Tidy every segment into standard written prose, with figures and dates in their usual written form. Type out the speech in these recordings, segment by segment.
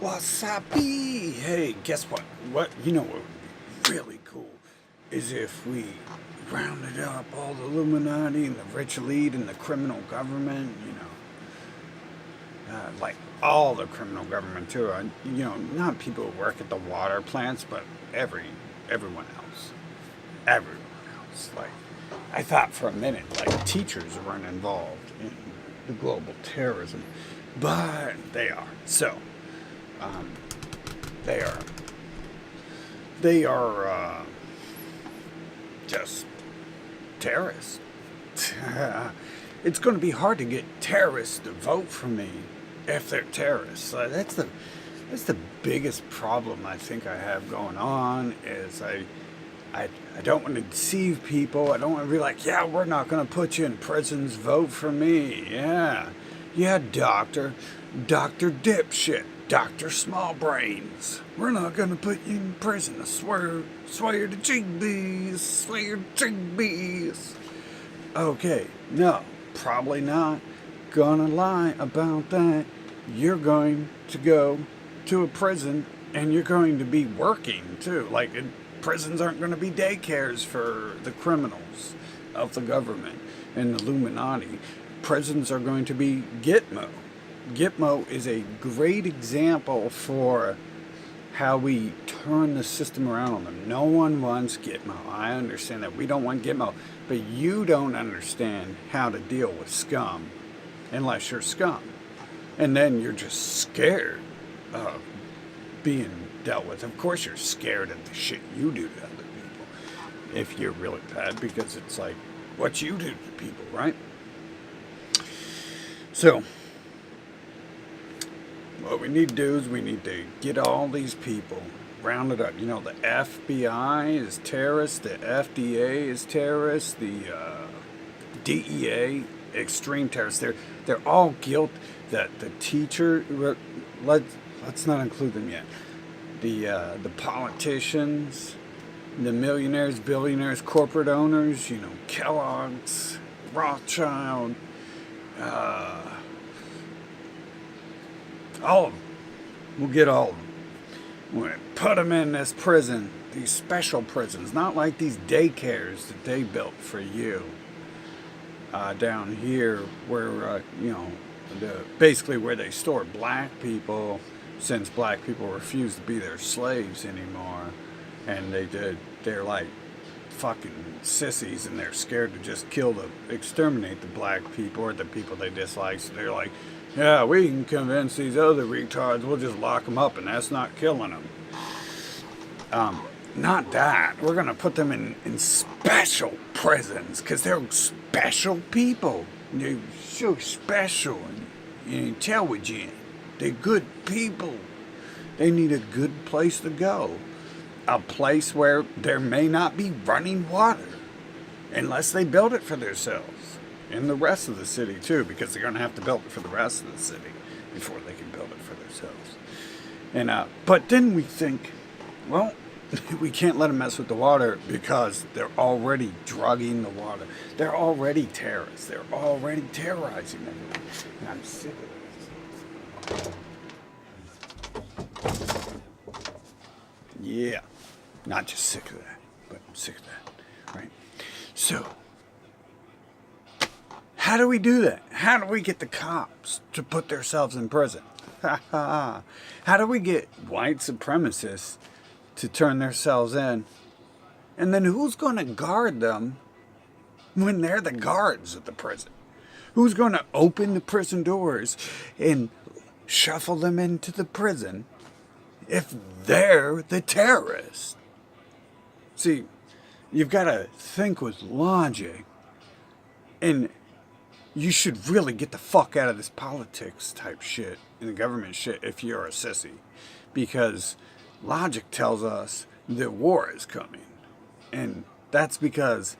Wasabi! Hey, guess what? You know what would be really cool is if we rounded up all the Illuminati and the rich elite and the criminal government, like all the criminal government too. Not people who work at the water plants, but everyone else. Everyone else. Like, I thought for a minute, like, teachers weren't involved in the global terrorism, but they are. So, um, they are. They are just terrorists. It's going to be hard to get terrorists to vote for me if they're terrorists. That's the biggest problem I think I have going on. Is I don't want to deceive people. I don't want to be like, yeah, we're not going to put you in prisons. Vote for me. Yeah, Doctor Dipshit, Doctor Small Brains. We're not going to put you in prison. I swear to Jigbees, swear to Jigbees. Okay, no, probably not gonna lie about that. You're going to go to a prison and you're going to be working too. Like, prisons aren't going to be daycares for the criminals of the government and the Illuminati. Prisons are going to be Gitmo. Gitmo is a great example for how we turn the system around on them. No one wants Gitmo. I understand that. We don't want Gitmo. But you don't understand how to deal with scum unless you're scum. And then you're just scared of being dealt with. Of course you're scared of the shit you do to other people if you're really bad, because it's like what you do to people, right? So, what we need to do is we need to get all these people rounded up. You know, the FBI is terrorist, the FDA is terrorist, the DEA, extreme terrorists. They're all guilt. That the teacher, let's not include them yet. The politicians, the millionaires, billionaires, corporate owners. You know, Kellogg's, Rothschild, all of them. We'll get all of them. We're going to put them in this prison, these special prisons, not like these daycares that they built for you down here, where basically where they store black people, since black people refuse to be their slaves anymore, and they're like fucking sissies, and they're scared to just exterminate the black people or the people they dislike. So they're like, yeah, we can convince these other retards, we'll just lock them up and that's not killing them. Not that. We're going to put them in special prisons because they're special people. They're so special and intelligent. They're good people. They need a good place to go. A place where there may not be running water unless they build it for themselves. And the rest of the city too, because they're going to have to build it for the rest of the city before they can build it for themselves. And but then we think, well, we can't let them mess with the water because they're already drugging the water. They're already terrorists. They're already terrorizing everyone. And I'm sick of this. Yeah, not just sick of that, but I'm sick of that, right? So, how do we do that? How do we get the cops to put themselves in prison? How do we get white supremacists to turn themselves in? And then who's going to guard them when they're the guards of the prison? Who's going to open the prison doors and shuffle them into the prison if they're the terrorists? See, you've got to think with logic, and you should really get the fuck out of this politics type shit and the government shit if you're a sissy. Because logic tells us that war is coming. And that's because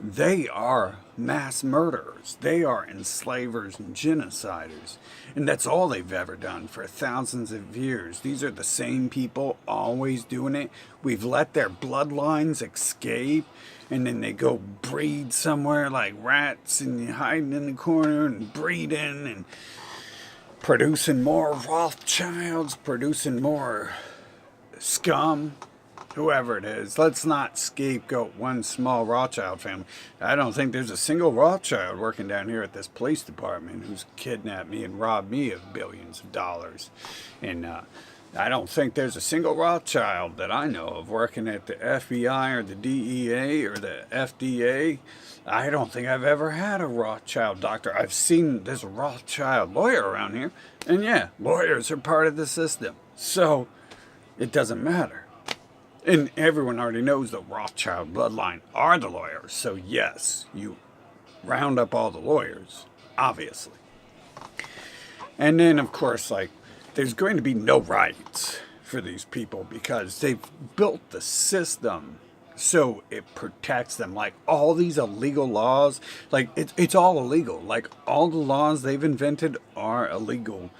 they are mass murderers. They are enslavers and genociders. And that's all they've ever done for thousands of years. These are the same people always doing it. We've let their bloodlines escape, and then they go breed somewhere like rats and hiding in the corner and breeding and producing more Rothschilds, producing more scum, whoever it is. Let's not scapegoat one small Rothschild family. I don't think there's a single Rothschild working down here at this police department who's kidnapped me and robbed me of billions of dollars. And I don't think there's a single Rothschild that I know of working at the FBI or the DEA or the FDA. I don't think I've ever had a Rothschild doctor. I've seen there's a Rothschild lawyer around here. And yeah, lawyers are part of the system. So it doesn't matter. And everyone already knows the Rothschild bloodline are the lawyers. So yes, you round up all the lawyers, obviously. And then, of course, like, there's going to be no rights for these people because they've built the system so it protects them. Like, all these illegal laws, like, it's all illegal. Like, all the laws they've invented are illegal.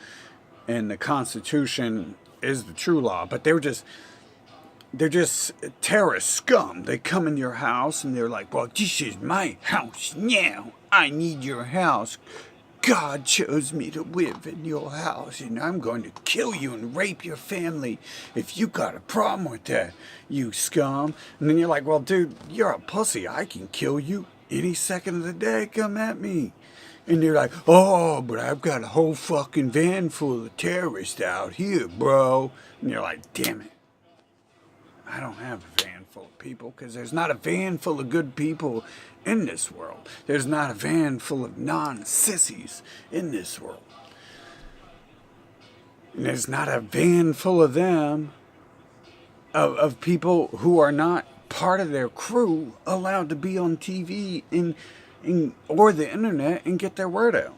And the Constitution is the true law. But they're just terrorist scum. They come in your house and they're like, well, this is my house now. I need your house. God chose me to live in your house, and I'm going to kill you and rape your family if you got a problem with that, you scum. And then you're like, well, dude, you're a pussy. I can kill you any second of the day. Come at me. And they're like, oh, but I've got a whole fucking van full of terrorists out here, bro. And you're like, damn it. I don't have a van full of people because there's not a van full of good people in this world. There's not a van full of non-sissies in this world. And there's not a van full of them, of people who are not part of their crew allowed to be on TV or the internet and get their word out.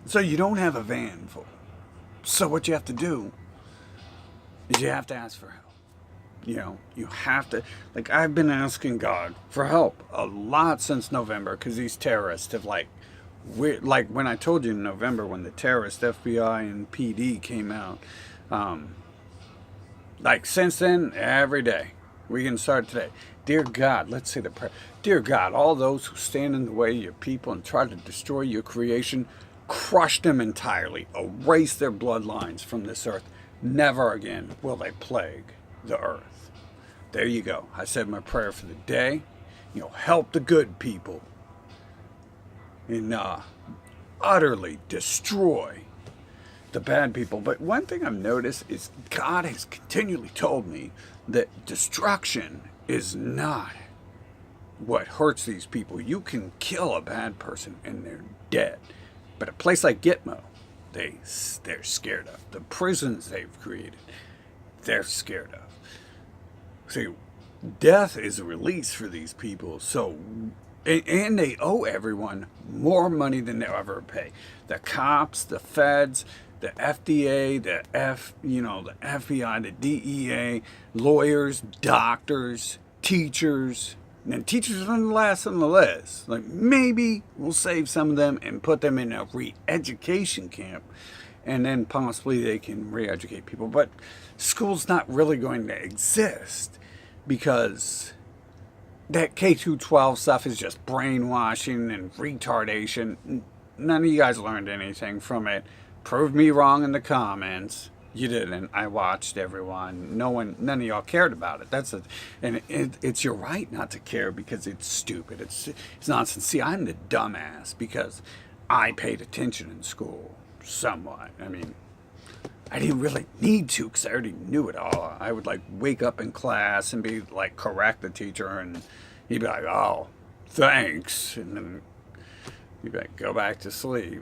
So you don't have a van full. So what you have to do is you have to ask for help. You know, you have to, like, I've been asking God for help a lot since November because these terrorists have, like when I told you in November when the terrorist FBI and PD came out, like, since then, every day, we can start today. Dear God, let's say the prayer. Dear God, all those who stand in the way of your people and try to destroy your creation, crush them entirely, erase their bloodlines from this earth. Never again will they plague the earth. There you go. I said my prayer for the day. You know, help the good people and utterly destroy the bad people. But one thing I've noticed is God has continually told me that destruction is not what hurts these people. You can kill a bad person and they're dead. But a place like Gitmo, they're scared of. The prisons they've created, they're scared of. See, death is a release for these people. So, and they owe everyone more money than they'll ever pay. The cops, the feds, the FDA, the FBI, the DEA, lawyers, doctors, teachers. And teachers are the last on the list. Like, maybe we'll save some of them and put them in a re-education camp. And then possibly they can re-educate people. But school's not really going to exist because that K-12 stuff is just brainwashing and retardation. None of you guys learned anything from it. Prove me wrong in the comments. You didn't. I watched everyone. None of y'all cared about it. It's your right not to care because it's stupid. It's nonsense. See, I'm the dumbass because I paid attention in school somewhat. I mean, I didn't really need to because I already knew it all. I would, like, wake up in class and be like, correct the teacher, and he'd be like, oh, thanks, and then he'd be like, go back to sleep.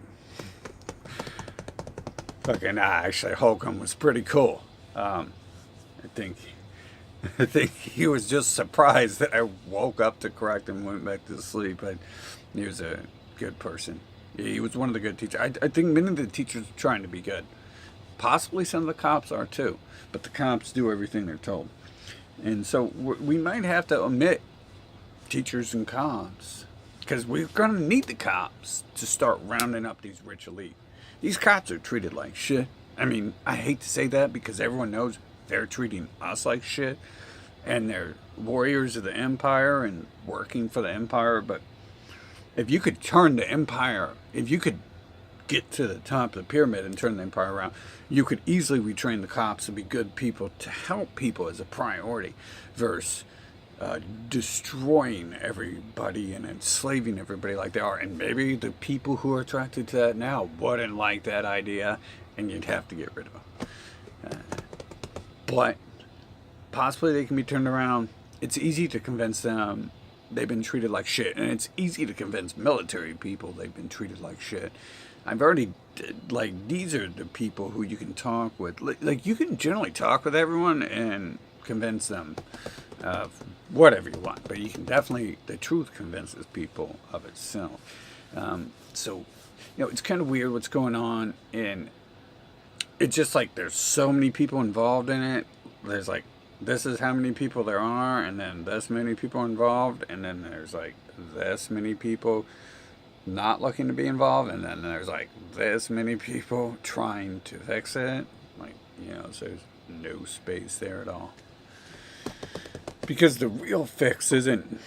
Fucking, actually, Holcomb was pretty cool. I think he was just surprised that I woke up to correct him and went back to sleep. But he was a good person. He was one of the good teachers. I think many of the teachers are trying to be good. Possibly some of the cops are too. But the cops do everything they're told. And so we might have to omit teachers and cops. Because we're going to need the cops to start rounding up these rich elite. These cops are treated like shit. I mean, I hate to say that because everyone knows they're treating us like shit. And they're warriors of the empire and working for the empire. But if you could turn the empire, if you could get to the top of the pyramid and turn the empire around. You could easily retrain the cops to be good people, to help people as a priority, versus destroying everybody and enslaving everybody like they are. And maybe the people who are attracted to that now wouldn't like that idea, and you'd have to get rid of them. But possibly they can be turned around. It's easy to convince them they've been treated like shit, and it's easy to convince military people they've been treated like shit. I've already, like, these are the people who you can talk with. Like, you can generally talk with everyone and convince them of whatever you want, but you can definitely, the truth convinces people of itself. So, it's kind of weird what's going on, and it's just like there's so many people involved in it. There's like, this is how many people there are, and then this many people involved, and then there's like this many people not looking to be involved, and then there's like this many people trying to fix it. Like, so there's no space there at all. Because the real fix isn't,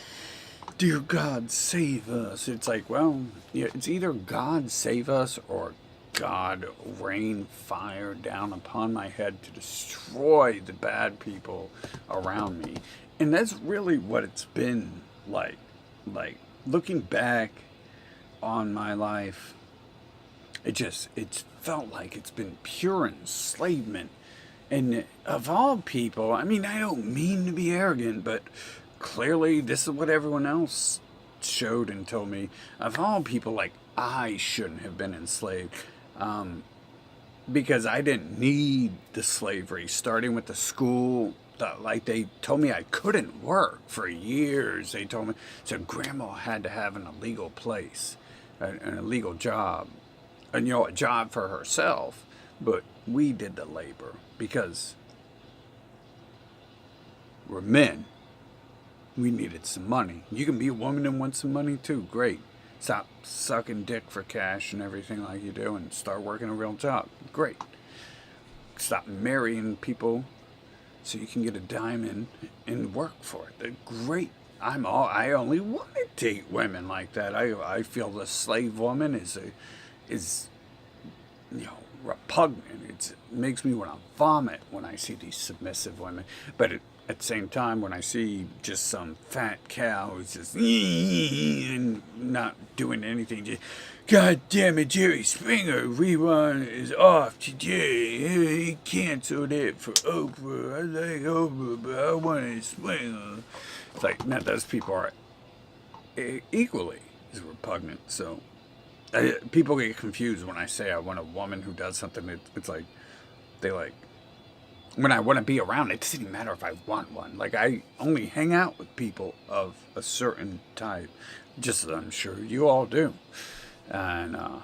dear God, save us. It's like, well, it's either God save us or God rain fire down upon my head to destroy the bad people around me. And that's really what it's been like. Like, looking back on my life, it's felt like it's been pure enslavement. And of all people, I mean, I don't mean to be arrogant, but clearly this is what everyone else showed and told me. Of all people, like, I shouldn't have been enslaved. Because I didn't need the slavery, starting with the school. Like, they told me I couldn't work for years. They told me, so grandma had to have an illegal place, an illegal job, and a job for herself, but we did the labor because we're men. We needed some money. You can be a woman and want some money too, great. Stop sucking dick for cash and everything like you do and start working a real job. Great. Stop marrying people so you can get a diamond and work for it. They're great. I only want to date women like that. I feel the slave woman is repugnant. It makes me want to vomit when I see these submissive women. But at the same time, when I see just some fat cow who's just and not doing anything, just, God damn it, Jerry Springer rerun is off today. He canceled it for Oprah. I like Oprah, but I wanted Springer. It's like, now those people are equally as repugnant. So people get confused when I say I want a woman who does something. It's like, they like, when I want to be around, it doesn't even matter if I want one. Like, I only hang out with people of a certain type, just as I'm sure you all do. And I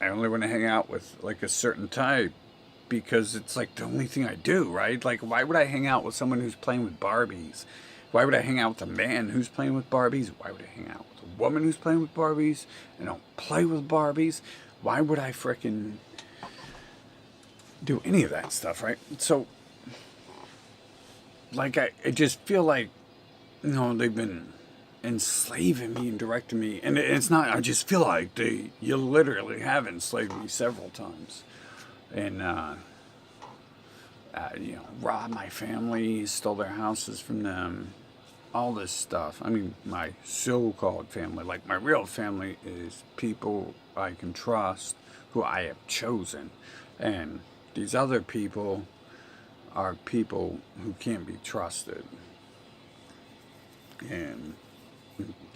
only want to hang out with, like, a certain type because it's, like, the only thing I do, right? Like, why would I hang out with someone who's playing with Barbies? Why would I hang out with a man who's playing with Barbies? Why would I hang out with a woman who's playing with Barbies and don't play with Barbies? Why would I frickin' do any of that stuff, right? So, like, I just feel like, they've been enslaving me and directing me, and it's not, I just feel like you literally have enslaved me several times, and, robbed my family, stole their houses from them, all this stuff. I mean, my so-called family, like, my real family is people I can trust, who I have chosen, and these other people are people who can't be trusted, and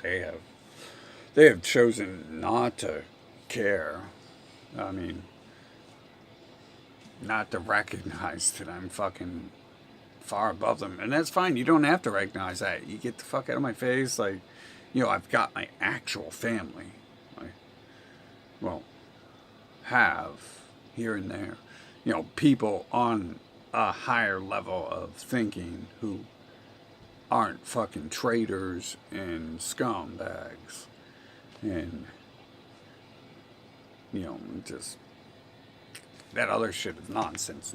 they have chosen not to care. I mean, not to recognize that I'm fucking far above them, and that's fine. You don't have to recognize that. You get the fuck out of my face. Like, I've got my actual family. Have here and there. People on a higher level of thinking who aren't fucking traitors and scumbags. And, just, that other shit is nonsense.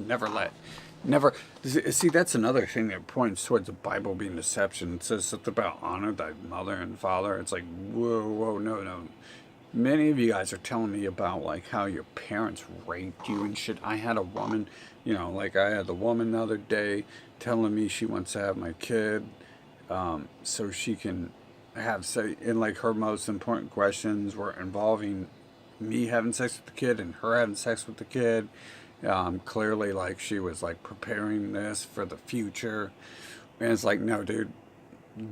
See, that's another thing that points towards the Bible being deception. It says something about honor thy mother and father. It's like, whoa, no. Many of you guys are telling me about like how your parents raped you and shit. I had a woman, like I had the woman the other day telling me she wants to have my kid, so she can have say, and like her most important questions were involving me having sex with the kid and her having sex with the kid. Clearly, like she was like preparing this for the future, and it's like, no, dude,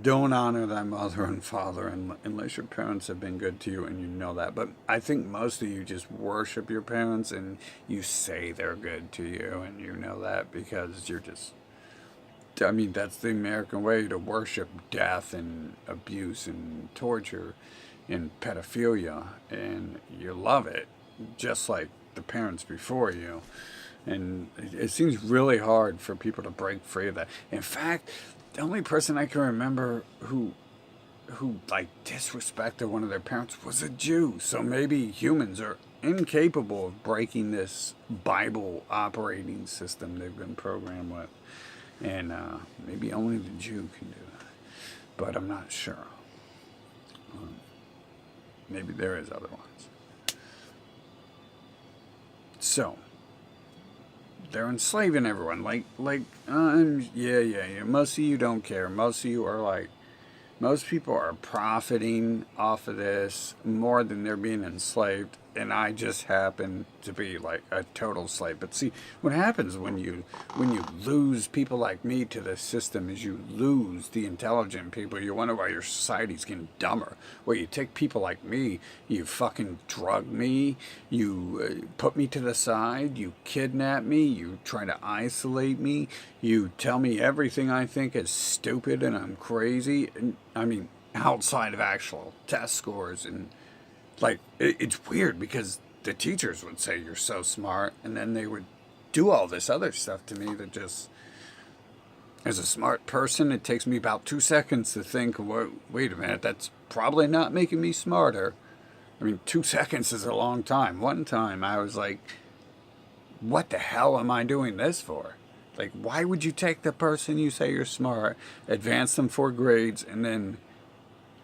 don't honor thy mother and father unless your parents have been good to you and you know that. But I think most of you just worship your parents and you say they're good to you and you know that because you're just. I mean, that's the American way to worship death and abuse and torture and pedophilia, and you love it, just like the parents before you. And it seems really hard for people to break free of that. In fact, the only person I can remember who like disrespected one of their parents was a Jew. So maybe humans are incapable of breaking this Bible operating system they've been programmed with, and maybe only the Jew can do that. But I'm not sure. Maybe there is other ones. So they're enslaving everyone. Yeah. Most of you don't care. Most of you are like, most people are profiting off of this more than they're being enslaved, and I just happen to be like a total slave. But see, what happens when you lose people like me to the system is you lose the intelligent people. You wonder why your society's getting dumber. Well, you take people like me, you fucking drug me, you put me to the side, you kidnap me, you try to isolate me, you tell me everything I think is stupid and I'm crazy. And I mean, outside of actual test scores, and like it's weird because the teachers would say you're so smart, and then they would do all this other stuff to me that just, as a smart person, it takes me about 2 seconds to think, wait a minute, that's probably not making me smarter. I mean, 2 seconds is a long time. One time I was like, what the hell am I doing this for? Like, why would you take the person you say you're smart, advance them 4 grades, and then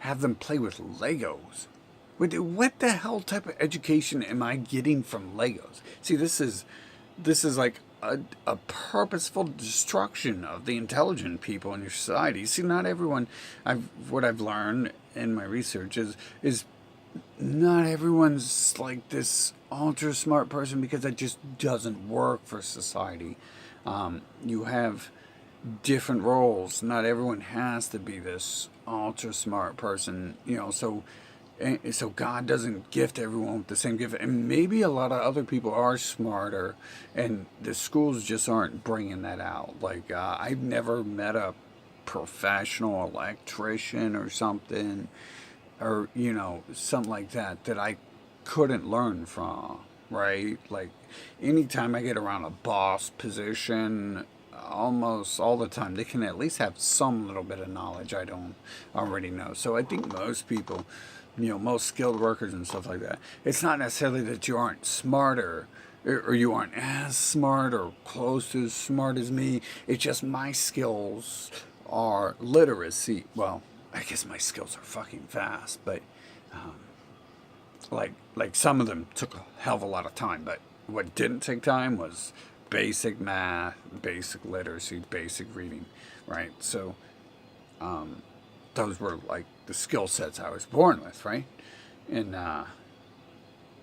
have them play with Legos? What the hell type of education am I getting from Legos? See, this is like a purposeful destruction of the intelligent people in your society. See, not everyone. What I've learned in my research is not everyone's like this ultra smart person, because that just doesn't work for society. You have different roles. Not everyone has to be this ultra smart person, so God doesn't gift everyone with the same gift. And maybe a lot of other people are smarter, and the schools just aren't bringing that out. Like, I've never met a professional electrician or something, or, something like that I couldn't learn from, right? Like, anytime I get around a boss position, almost all the time, they can at least have some little bit of knowledge I don't already know. So I think most people, most skilled workers and stuff like that, it's not necessarily that you aren't smarter, or you aren't as smart or close to as smart as me. It's just my skills are literacy. Well, I guess my skills are fucking fast, but like some of them took a hell of a lot of time. But what didn't take time was basic math, basic literacy, basic reading, right? So those were like the skill sets I was born with, right? And I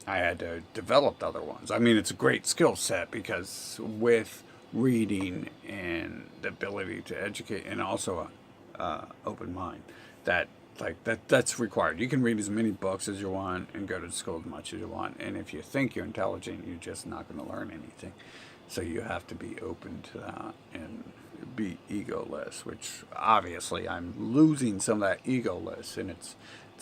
had to develop other ones. I mean, it's a great skill set because with reading and the ability to educate, and also a open mind, that's required. You can read as many books as you want and go to school as much as you want, and if you think you're intelligent, you're just not going to learn anything. So you have to be open to that and be egoless, which obviously I'm losing some of that egoless, and it's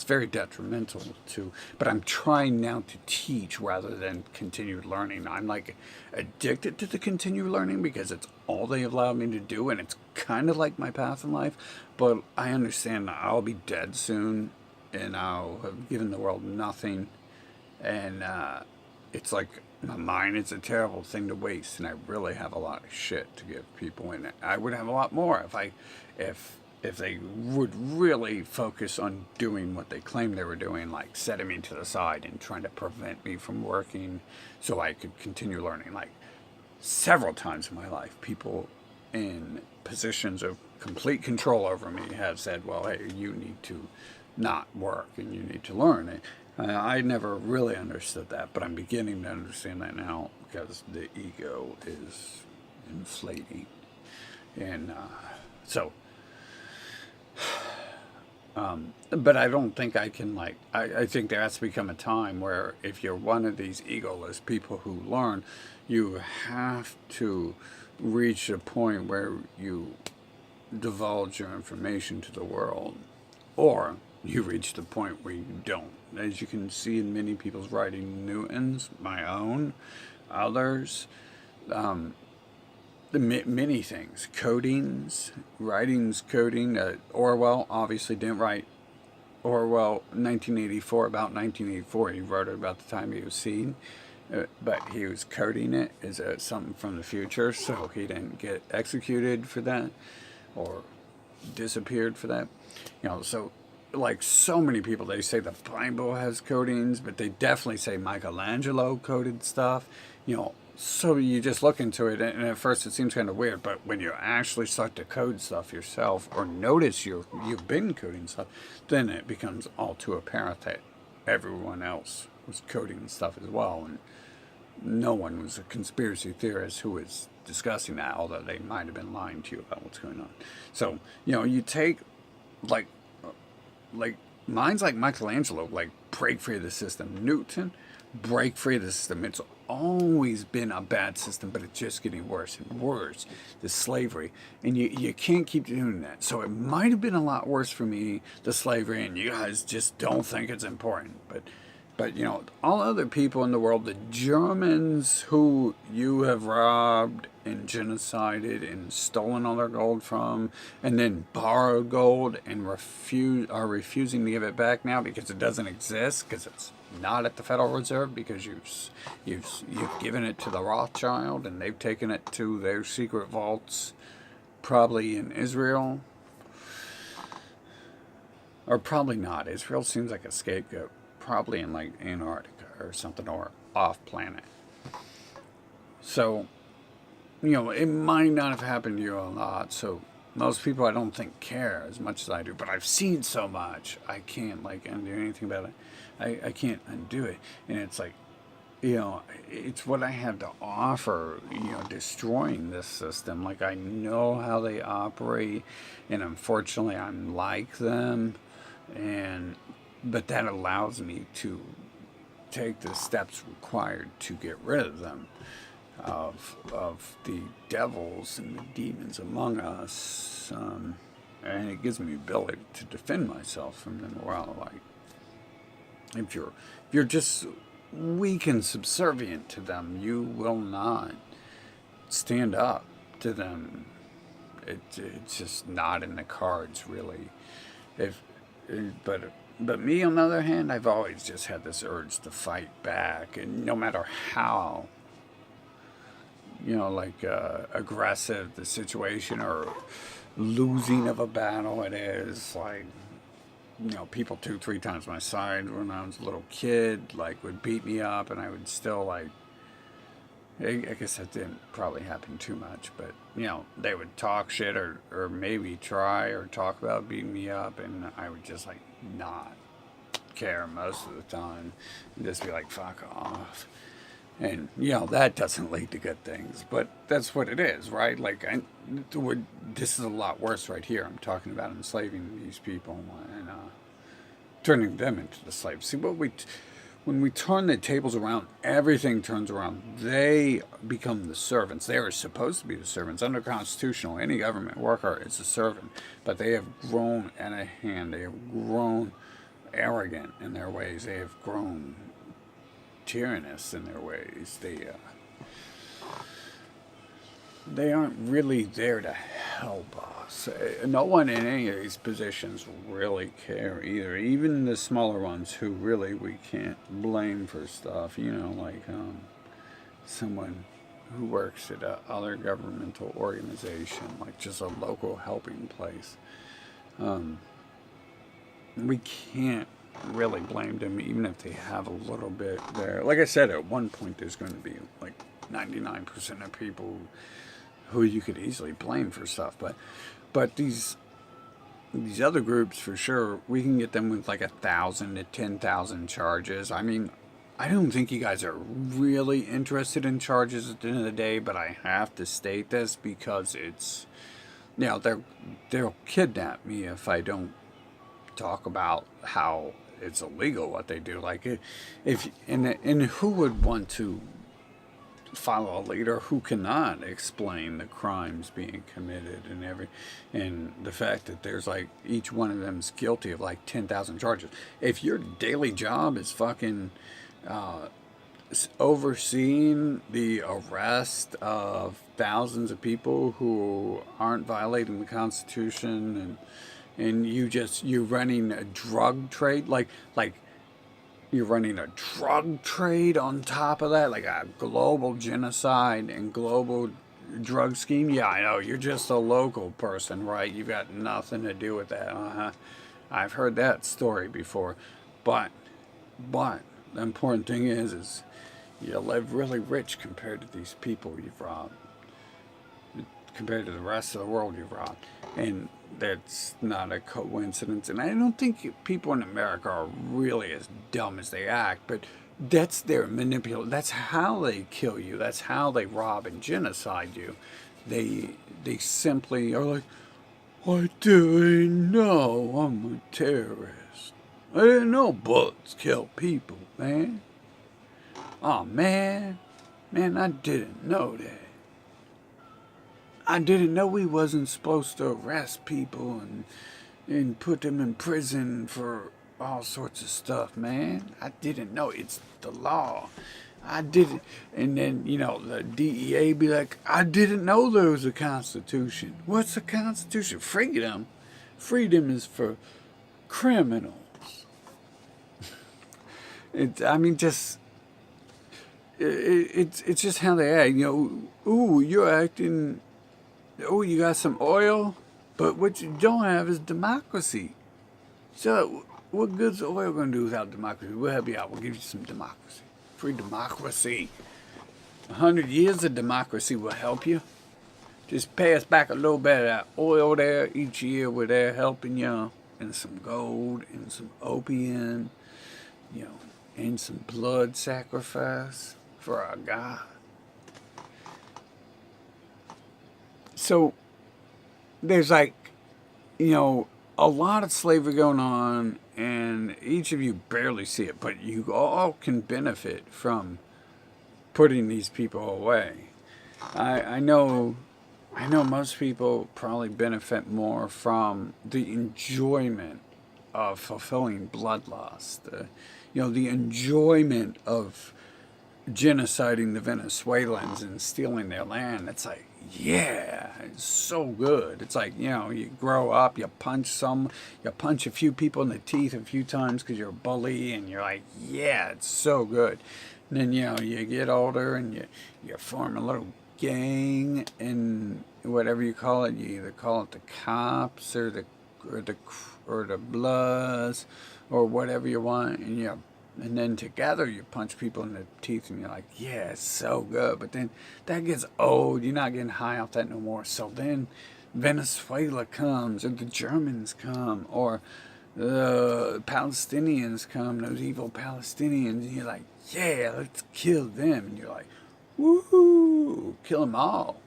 very detrimental to. But I'm trying now to teach rather than continued learning. I'm like addicted to the continued learning because it's all they allowed me to do, and it's kind of like my path in life. But I understand that I'll be dead soon, and I'll have given the world nothing, and it's like my mind is a terrible thing to waste, and I really have a lot of shit to give people, and I would have a lot more if if they would really focus on doing what they claimed they were doing, like setting me to the side and trying to prevent me from working so I could continue learning. Like several times in my life, people in positions of complete control over me have said, well, hey, you need to not work and you need to learn. I never really understood that, but I'm beginning to understand that now because the ego is inflating. And so, but I don't think I can, like, I think there has to become a time where if you're one of these egoless people who learn, you have to reach a point where you divulge your information to the world, or you reach the point where you don't. As you can see in many people's writing, Newton's, my own, others, many things, codings, writings, coding. Orwell obviously didn't write Orwell 1984 about 1984. He wrote it about the time he was seen, but he was coding it as something from the future, so he didn't get executed for that or disappeared for that. So like so many people, they say the Bible has codings, but they definitely say Michelangelo coded stuff. So you just look into it, and at first it seems kind of weird, but when you actually start to code stuff yourself or notice you've been coding stuff, then it becomes all too apparent that everyone else was coding stuff as well, and no one was a conspiracy theorist who was discussing that, although they might have been lying to you about what's going on. So, you take, like minds like Michelangelo, like break free of the system. Newton, break free of the system. It's always been a bad system, but it's just getting worse and worse. The slavery, and you can't keep doing that. So it might have been a lot worse for me, the slavery, and you guys just don't think it's important. But all other people in the world, the Germans who you have robbed and genocided and stolen all their gold from, and then borrowed gold and are refusing to give it back now because it doesn't exist, because it's not at the Federal Reserve, because you've given it to the Rothschild and they've taken it to their secret vaults, probably in Israel, or probably not. Israel seems like a scapegoat. Probably in like Antarctica or something, or off planet. So, it might not have happened to you a lot. So most people, I don't think, care as much as I do. But I've seen so much, I can't undo anything about it. I can't undo it. And it's like, it's what I have to offer, destroying this system. Like, I know how they operate, and unfortunately I'm like them, but that allows me to take the steps required to get rid of them, of the devils and the demons among us, and it gives me the ability to defend myself from them. Well, like, if you're just weak and subservient to them, you will not stand up to them. It's just not in the cards, really. But me, on the other hand, I've always just had this urge to fight back, and no matter how, aggressive the situation or losing of a battle it is, like, people 2-3 times my size when I was a little kid, like, would beat me up, and I would still, like, I guess that didn't probably happen too much, but, they would talk shit or maybe try or talk about beating me up, and I would just, like, not care most of the time and just be like, fuck off. And, that doesn't lead to good things, but that's what it is, right? Like, this is a lot worse right here. I'm talking about enslaving these people and turning them into the slaves. See, when we turn the tables around, everything turns around. They become the servants. They are supposed to be the servants. Under constitutional, any government worker is a servant. But they have grown out of hand. They have grown arrogant in their ways. They have grown tyrannous in their ways. They aren't really there to help us. No one in any of these positions really care either. Even the smaller ones who really we can't blame for stuff. Like someone who works at a other governmental organization, like just a local helping place. We can't really blame them, even if they have a little bit there. Like I said, at one point there's going to be like 99% of people who you could easily blame for stuff, but these other groups, for sure, we can get them with like 1,000 to 10,000 charges. I mean, I don't think you guys are really interested in charges at the end of the day, but I have to state this because it's, you know, they'll kidnap me if I don't talk about how it's illegal what they do. Like, if and who would want to follow a leader who cannot explain the crimes being committed and the fact that there's like each one of them's guilty of like 10,000 charges. If your daily job is fucking overseeing the arrest of thousands of people who aren't violating the Constitution, and you're running a drug trade, like you're running a drug trade on top of that, like a global genocide and global drug scheme. Yeah, I know, you're just a local person, right? You've got nothing to do with that. I've heard that story before. But the important thing is you live really rich compared to these people you've robbed, compared to the rest of the world you've robbed. And that's not a coincidence. And I don't think people in America are really as dumb as they act, but that's their manipulation. That's how they kill you. That's how they rob and genocide you. They simply are like, I didn't know I'm a terrorist. I didn't know bullets kill people, man. Oh, man, I didn't know that. I didn't know we wasn't supposed to arrest people and put them in prison for all sorts of stuff, man. I didn't know. It's the law. I didn't. And then, you know, the DEA be like, I didn't know there was a Constitution. What's the Constitution? Freedom. Freedom is for criminals. It's just how they act. You know, ooh, you're acting. Oh, you got some oil, but what you don't have is democracy. So, what good's oil going to do without democracy? We'll help you out. We'll give you some democracy. Free democracy. 100 years of democracy will help you. Just pay us back a little bit of that oil there each year where they're helping you, and some gold, and some opium, you know, and some blood sacrifice for our God. So, there's like, you know, a lot of slavery going on, and each of you barely see it, but you all can benefit from putting these people away. I know most people probably benefit more from the enjoyment of fulfilling bloodlust, you know, the enjoyment of genociding the Venezuelans and stealing their land. It's like, yeah, it's so good. It's like, you know, you grow up, you punch a few people in the teeth a few times because you're a bully, and you're like, yeah, it's so good. And then, you know, you get older and you form a little gang, and whatever you call it, you either call it the cops or the Bloods or whatever you want, and then together you punch people in the teeth, and you're like, yeah, it's so good. But then that gets old. You're not getting high off that no more. So then Venezuela comes, or the Germans come, or the Palestinians come, those evil Palestinians. And you're like, yeah, let's kill them. And you're like, woohoo, kill them all.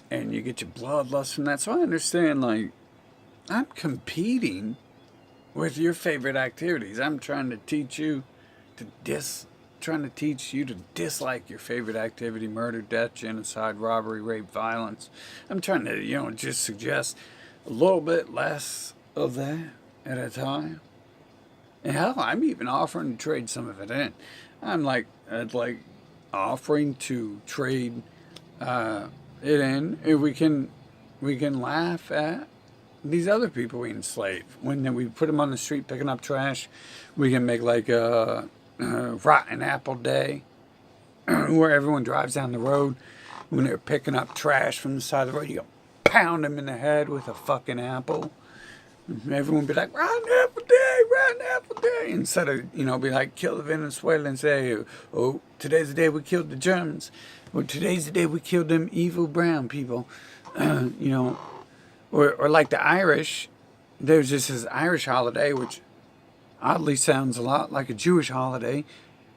And you get your bloodlust from that. So I understand, like, I'm competing with your favorite activities. I'm trying to teach you to dislike your favorite activity: murder, death, genocide, robbery, rape, violence. I'm trying to, you know, just suggest a little bit less of that at a time. And hell, I'm even offering to trade some of it in. I'd like offering to trade it in if we can laugh at these other people we enslave. When we put them on the street picking up trash, we can make like a rotten apple day where everyone drives down the road. When they're picking up trash from the side of the road, you go pound them in the head with a fucking apple. Everyone would be like, rotten apple day, rotten apple day. Instead of, be like, kill the Venezuelans, say, oh, today's the day we killed the Germans. Or today's the day we killed them evil brown people. Or like the Irish, there's just this Irish holiday, which oddly sounds a lot like a Jewish holiday,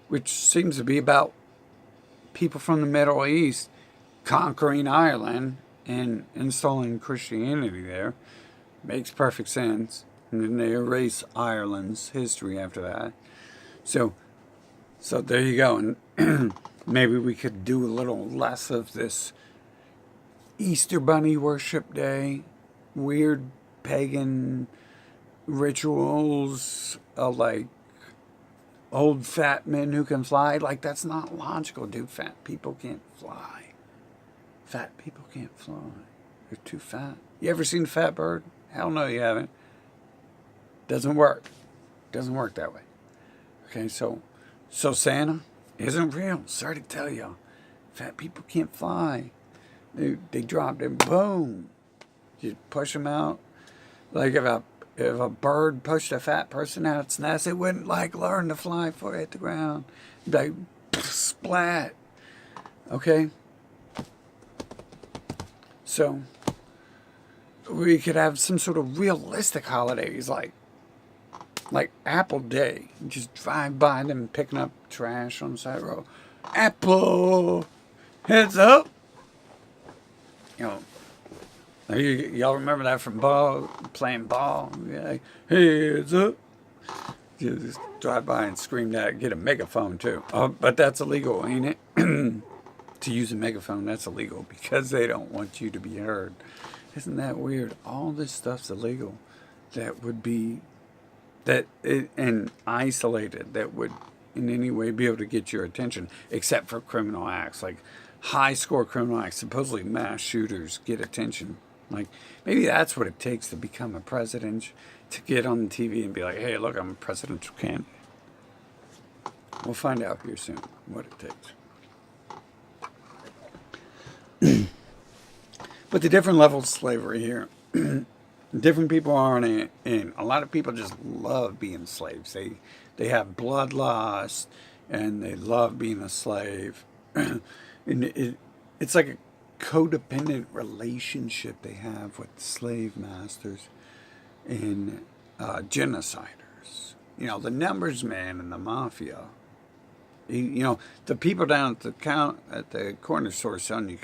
which seems to be about people from the Middle East conquering Ireland and installing Christianity there. Makes perfect sense. And then they erase Ireland's history after that. So there you go. And maybe we could do a little less of this Easter Bunny worship day, weird pagan rituals, like old fat men who can fly. Like, that's not logical, dude. Fat people can't fly. Fat people can't fly. They're too fat. You ever seen a fat bird? Hell no, you haven't. Doesn't work. Doesn't work that way. Okay, so Santa isn't real. Sorry to tell you. Fat people can't fly. They drop them. Boom. You push them out. Like if a bird pushed a fat person out its nest, it wouldn't learn to fly before it hit the ground. Like splat. Okay. So we could have some sort of realistic holidays like Apple Day. You just drive by them picking up trash on the side of the road. Apple, heads up. Y'all remember that from playing ball? Yeah, heads up. You just drive by and scream that. Get a megaphone too. But that's illegal, ain't it? To use a megaphone, that's illegal because they don't want you to be heard. Isn't that weird? All this stuff's illegal. And isolated, that would in any way be able to get your attention, except for criminal acts, like high score criminal acts. Supposedly mass shooters get attention. Like, maybe that's what it takes to become a president, to get on the TV and be like, hey, look, I'm a presidential candidate. We'll find out here soon what it takes. But the different levels of slavery here, different people are on it, and a lot of people just love being slaves. They have bloodlust, and they love being a slave. And it's like a codependent relationship they have with slave masters and genociders. The numbers man and the mafia. The people down at the corner store selling you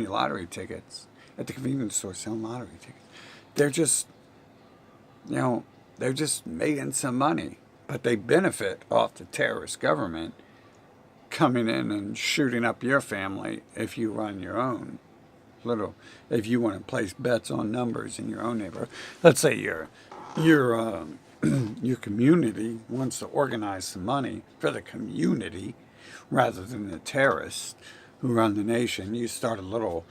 lottery tickets at the convenience store selling lottery tickets. They're just making some money, but they benefit off the terrorist government coming in and shooting up your family if you run your own if you want to place bets on numbers in your own neighborhood. Let's say your community wants to organize some money for the community rather than the terrorists who run the nation. You start a little,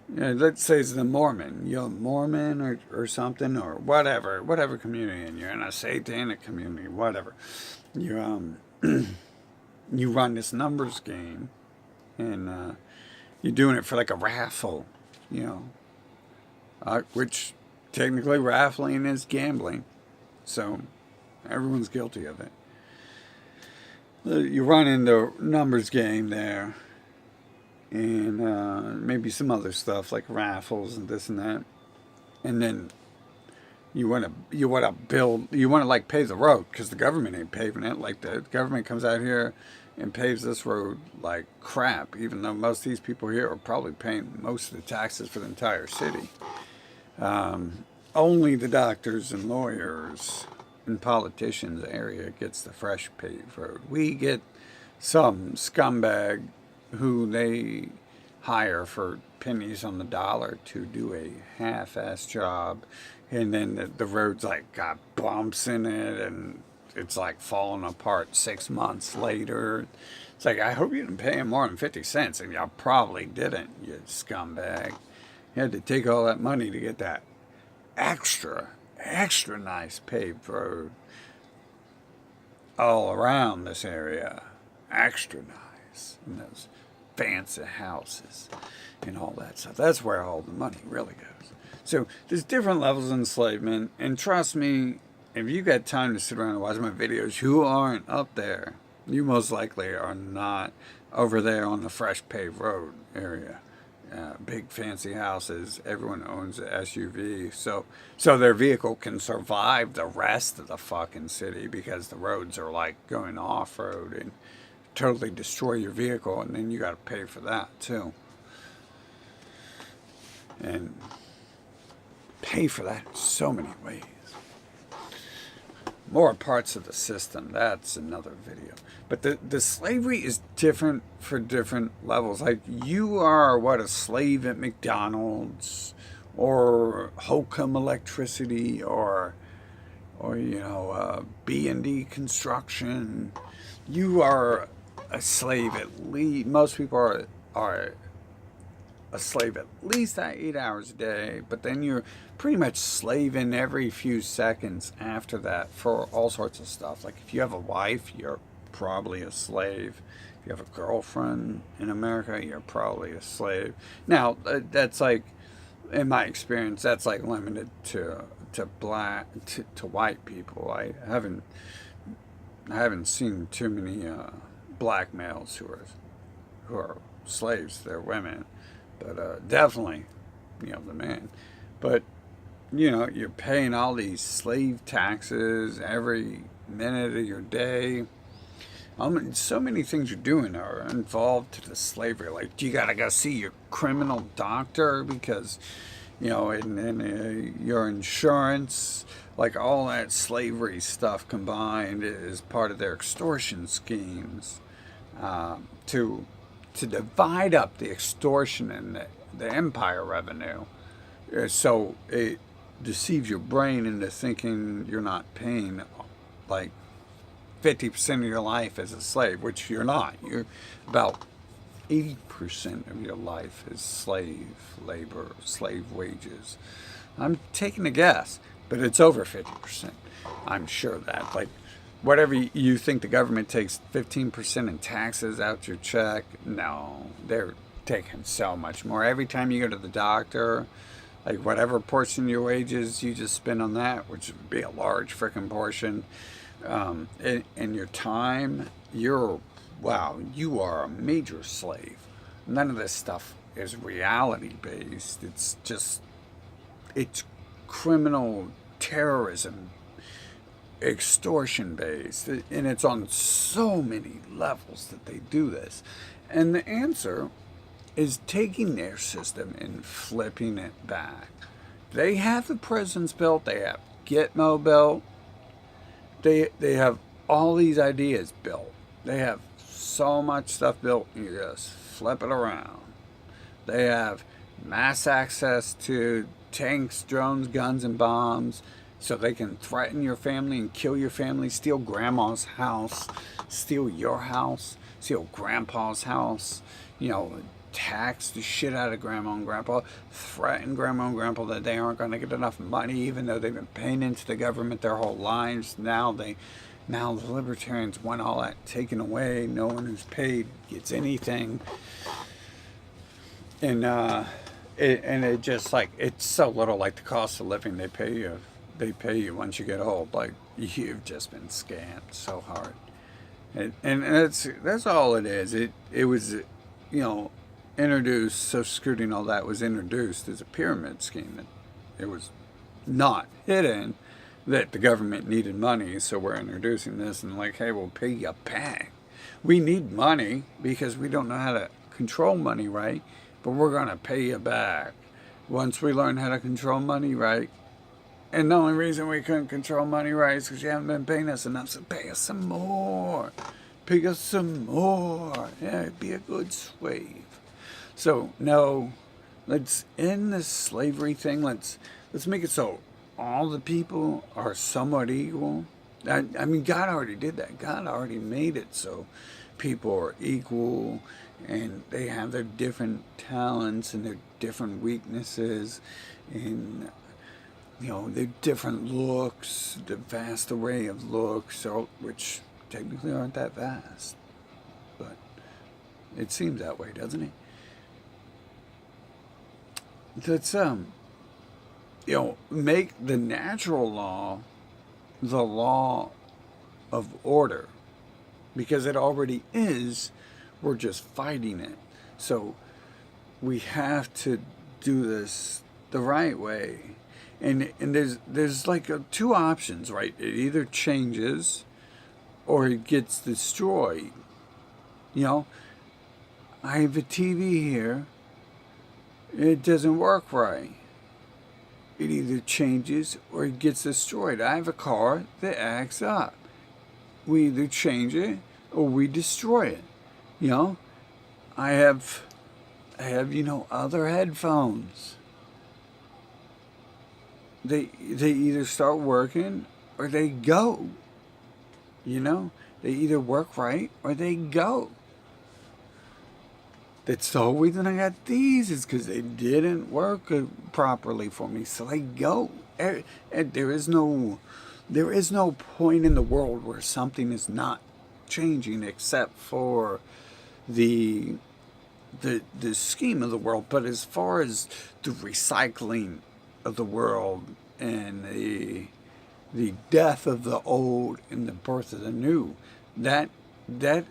let's say it's the Mormon. You're a Mormon or something, or whatever community, and you're in a satanic community, whatever. You run this numbers game, and you're doing it for like a raffle, which technically raffling is gambling. So everyone's guilty of it. You run into numbers game there, and maybe some other stuff like raffles and this and that, and then you want to pave the road because the government ain't paving it. Like the government comes out here and paves this road like crap, even though most of these people here are probably paying most of the taxes for the entire city. Only the doctors and lawyers and politicians area gets the fresh paved road. We get some scumbag who they hire for pennies on the dollar to do a half-ass job, and then the road's got bumps in it, and it's falling apart 6 months later. It's I hope you didn't pay him more than 50 cents, and y'all probably didn't, you scumbag. You had to take all that money to get that extra nice paved road all around this area. Extra nice. And those fancy houses and all that stuff. That's where all the money really goes. So there's different levels of enslavement, and trust me, if you got time to sit around and watch my videos, you aren't up there. You most likely are not over there on the fresh paved road area. Big fancy houses. Everyone owns an SUV, so their vehicle can survive the rest of the fucking city because the roads are like going off road and totally destroy your vehicle, and then you got to pay for that too. And pay for that in so many ways. More parts of the system, that's another video. But the slavery is different for different levels. Like, you are, what, a slave at McDonald's or Holcomb Electricity or you know, B&D Construction. You are a slave at least. Most people are a slave at least 8 hours a day, but then you're pretty much slaving every few seconds after that for all sorts of stuff. Like, if you have a wife, you're probably a slave. If you have a girlfriend in America, you're probably a slave. Now, that's like, in my experience, that's like limited to black to white people. I haven't seen too many black males who are slaves. They're women. But definitely, you know, the man. But, you know, you're paying all these slave taxes every minute of your day. So many things you're doing are involved to the slavery. Like, you got to go see your criminal doctor because, you know, and your insurance, like all that slavery stuff combined is part of their extortion schemes to divide up the extortion and the empire revenue, so it deceives your brain into thinking you're not paying like 50% of your life as a slave, which you're not. You're about 80% of your life is slave labor, slave wages. I'm taking a guess, but it's over 50%. I'm sure of that. Like, whatever you think the government takes 15% in taxes out your check, no, they're taking so much more. Every time you go to the doctor, like whatever portion of your wages you just spend on that, which would be a large freaking portion, in your time, you are a major slave. None of this stuff is reality based. It's criminal terrorism, extortion based, and it's on so many levels that they do this. And the answer is taking their system and flipping it back. They have the prisons built, they have Gitmo built, they have all these ideas built, they have so much stuff built, you just flip it around. They have mass access to tanks, drones, guns, and bombs, so they can threaten your family and kill your family, steal grandma's house, steal your house, steal grandpa's house, you know, tax the shit out of grandma and grandpa, threaten grandma and grandpa that they aren't going to get enough money even though they've been paying into the government their whole lives. Now the libertarians want all that taken away. No one who's paid gets anything. And it just, like, it's so little, like the cost of living they pay you once you get old. Like, you've just been scammed so hard, and that's all it is. It was, you know, introduced. Social Security and all that was introduced as a pyramid scheme. It was not hidden that the government needed money, so we're introducing this and like, hey, we'll pay you back. We need money because we don't know how to control money right, but we're gonna pay you back once we learn how to control money right. And the only reason we couldn't control money right is because you haven't been paying us enough. So pay us some more. Pay us some more. Yeah, be a good slave. So no, let's end this slavery thing. Let's make it so all the people are somewhat equal. I mean, God already did that. God already made it so people are equal and they have their different talents and their different weaknesses and, you know, their different looks, the vast array of looks, which technically aren't that vast, but it seems that way, doesn't it? That's make the natural law the law of order, because it already is. We're just fighting it. So we have to do this the right way. And there's like two options, right? It either changes or it gets destroyed. You know, I have a TV here. It doesn't work right. It either changes or it gets destroyed. I have a car that acts up. We either change it or we destroy it. You know, I have other headphones. They either start working or they go. You know, they either work right or they go. That's the whole reason I got these, is because they didn't work properly for me, so they go. And there is no point in the world where something is not changing, except for the scheme of the world. But as far as the recycling of the world and the death of the old and the birth of the new, that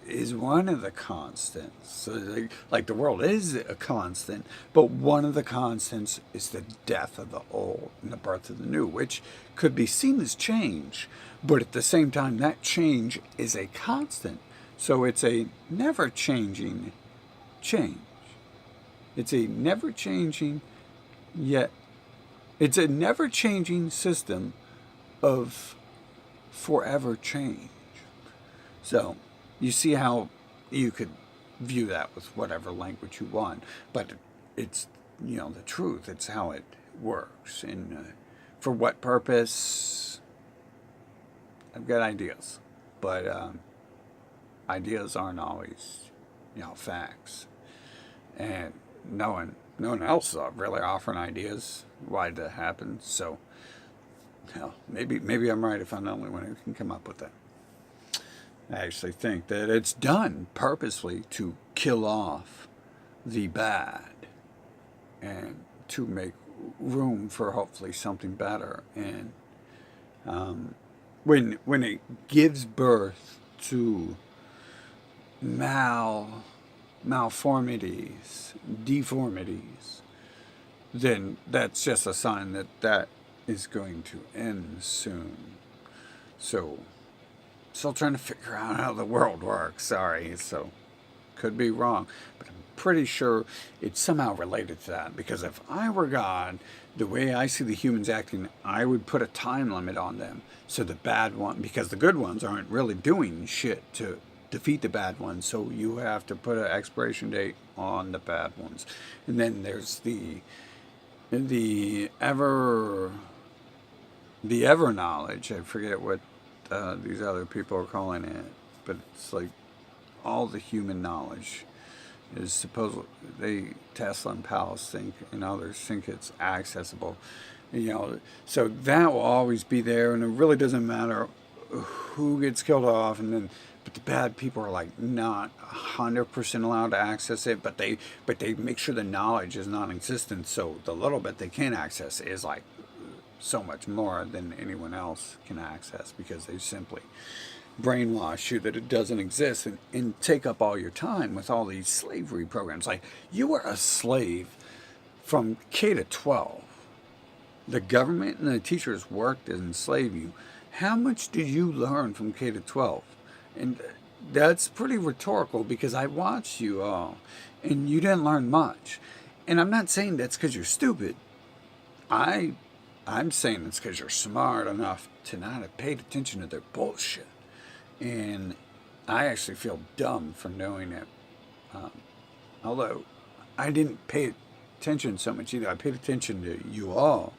is one of the constants. So like the world is a constant, but one of the constants is the death of the old and the birth of the new, which could be seen as change, but at the same time that change is a constant. So it's a never changing change. It's a never changing, yet it's a never changing system of forever change. So you see how you could view that with whatever language you want, but it's, the truth. It's how it works. And for what purpose, I've got ideas, but ideas aren't always, facts. And no one else is really offering ideas why that happens. So, maybe I'm right if I'm the only one who can come up with that. I actually think that it's done purposely to kill off the bad and to make room for hopefully something better. And when it gives birth to malformities, deformities, then that's just a sign that is going to end soon. So, still trying to figure out how the world works. Sorry, so could be wrong, but I'm pretty sure it's somehow related to that. Because if I were God, the way I see the humans acting, I would put a time limit on them. So the bad one, because the good ones aren't really doing shit to defeat the bad ones, so you have to put an expiration date on the bad ones. And then there's the ever knowledge. I forget what these other people are calling it, but it's like all the human knowledge is Tesla and Palace think, and others think it's accessible, so that will always be there, and it really doesn't matter who gets killed off. But the bad people are like not 100% allowed to access it, but they make sure the knowledge is non-existent, so the little bit they can access is like so much more than anyone else can access, because they simply brainwash you that it doesn't exist, and take up all your time with all these slavery programs. Like, you were a slave from K to 12. The government and the teachers worked to enslave you. How much did you learn from K to 12? And that's pretty rhetorical, because I watched you all and you didn't learn much. And I'm not saying that's because you're stupid. I'm saying it's because you're smart enough to not have paid attention to their bullshit. And I actually feel dumb for knowing it. Although I didn't pay attention so much either. I paid attention to you all.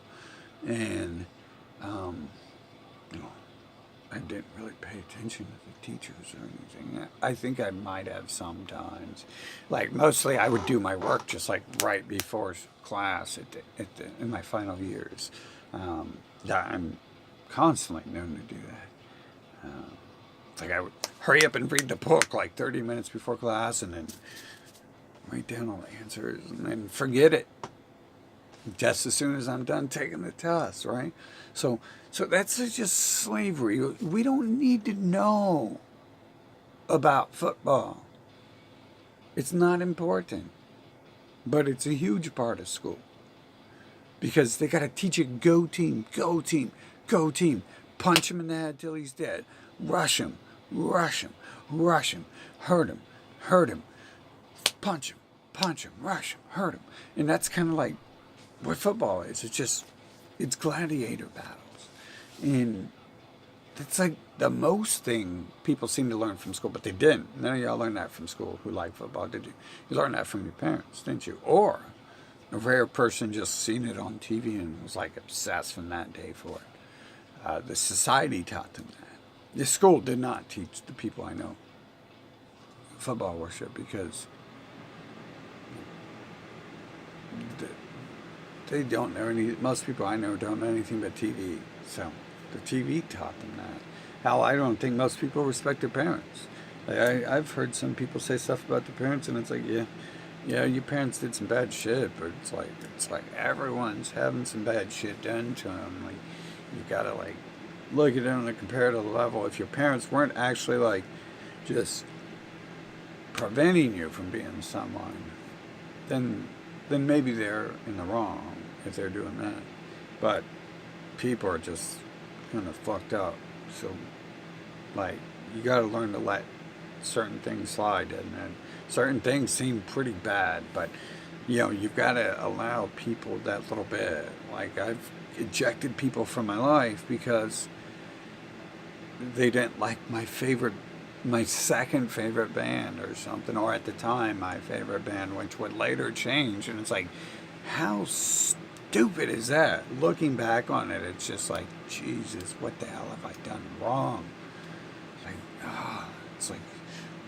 And, I didn't really pay attention to the teachers or anything. I think I might have sometimes. Like, mostly I would do my work just like right before class in my final years. I'm constantly known to do that. It's like I would hurry up and read the book like 30 minutes before class, and then write down all the answers and then forget it. just as soon as I'm done taking the test, right? So, so that's just slavery. We don't need to know about football. It's not important, but it's a huge part of school because they got to teach it go team, go team, go team. Punch him in the head till he's dead. Rush him, rush him, rush him, hurt him, punch him, rush him, hurt him. And that's kind of like what football is. It's gladiator battles. And that's like the most thing people seem to learn from school, but they didn't. None of y'all learned that from school who like football, did you? You learned that from your parents, didn't you? Or a rare person just seen it on TV and was like obsessed from that day for it. The society taught them that. The school did not teach the people I know football worship because they don't know any. Most people I know don't know anything but TV. So the TV taught them that. Hell, I don't think most people respect their parents. I've heard some people say stuff about their parents, and it's like, yeah, your parents did some bad shit, but it's like everyone's having some bad shit done to them. Like you gotta like look at it on a comparative level. If your parents weren't actually like just preventing you from being someone, then maybe they're in the wrong if they're doing that. But people are just kind of fucked up. So, like, you got to learn to let certain things slide, and certain things seem pretty bad, but you've got to allow people that little bit. Like, I've ejected people from my life because they didn't like my second favorite band or something, or at the time my favorite band, which would later change. And it's like, how stupid is that? Looking back on it, it's just like, Jesus, what the hell have I done wrong? It's like